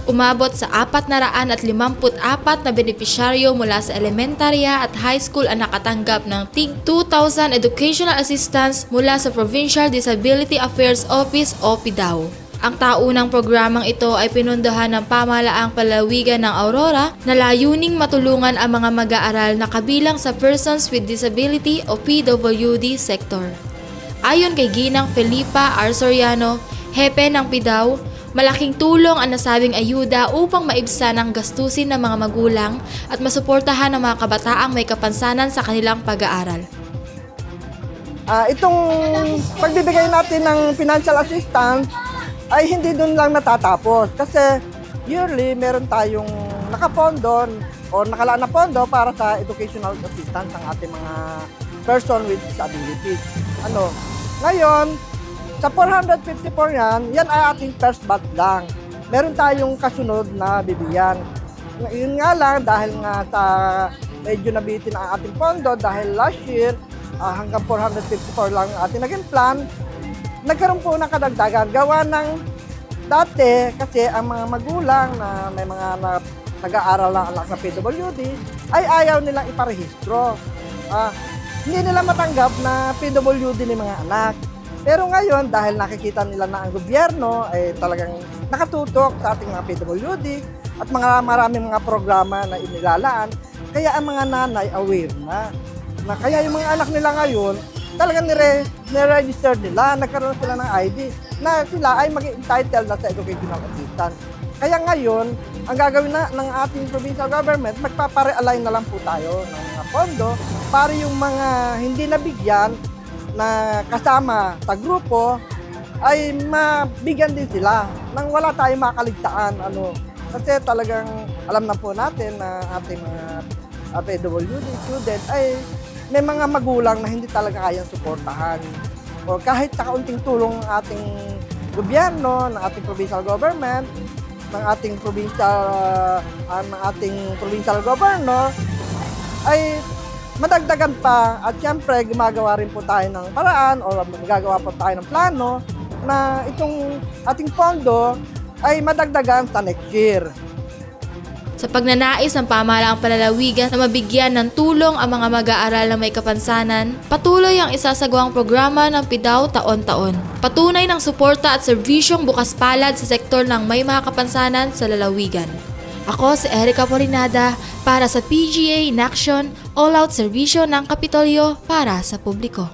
Umabot sa 454 na benepisyaryo mula sa elementarya at high school ang nakatanggap ng tig 2,000 educational assistance mula sa Provincial Disability Affairs Office o PDAO. Ang taunang programang ito ay pinundahan ng pamahalaang palalawigan ng Aurora na layuning matulungan ang mga mag-aaral na kabilang sa Persons with Disability o PWD sector. Ayon kay Ginang Felipa Arsoriano, hepe ng PDAO, malaking tulong ang nasabing ayuda upang maibsan ang gastusin ng mga magulang at masuportahan ang mga kabataang may kapansanan sa kanilang pag-aaral. Itong pagbibigay natin ng financial assistance ay hindi doon lang natatapos kasi yearly meron tayong nakapondo o nakalaan na pondo para sa educational assistance ng ating mga person with disabilities. Ngayon, sa 454 yan ay ating first batch lang. Meron tayong kasunod na bibigyan. Yun nga lang, dahil nga sa medyo nabitin ang ating pondo, dahil last year, hanggang 454 lang ating naging plan, nagkaroon po ng kadagdagan. Gawa ng dati, kasi ang mga magulang na may mga nag-aaral ng anak sa PWD, ay ayaw nilang iparehistro. Hindi nila matanggap na PWD ni mga anak. Pero ngayon, dahil nakikita nila na ang gobyerno ay talagang nakatutok sa ating mga PWD at maraming mga programa na inilalaan, kaya ang mga nanay aware na kaya yung mga anak nila ngayon, talagang nire-register nila, nagkaroon sila ng ID na sila ay mag-entitled na sa educational assistance. Kaya ngayon, ang gagawin na ng ating provincial government, magpapare-align na lang po tayo ng mga pondo para yung mga hindi nabigyan na kasama sa grupo ay mabigyan din sila nang wala tayong makaligtaan. Kasi talagang alam na po natin na ating mga PWD student ay may mga magulang na hindi talaga kayang suportahan. O kahit sa kaunting tulong ng ating gobyerno, ng ating provincial government, ng ating provincial governor, ay madagdagan pa at siyempre gumagawa rin po tayo ng paraan o magagawa po tayo ng plano na itong ating pondo ay madagdagan sa next year. Sa pagnanais ng pamahalaang palalawigan na mabigyan ng tulong ang mga mag-aaral na may kapansanan, patuloy ang isasagawang programa ng PDAO taon-taon. Patunay ng suporta at serbisyong bukas palad sa sektor ng may mga kapansanan sa lalawigan. Ako si Erica Porinada para sa PGA in Action, all-out serbisyo ng Kapitolyo para sa publiko.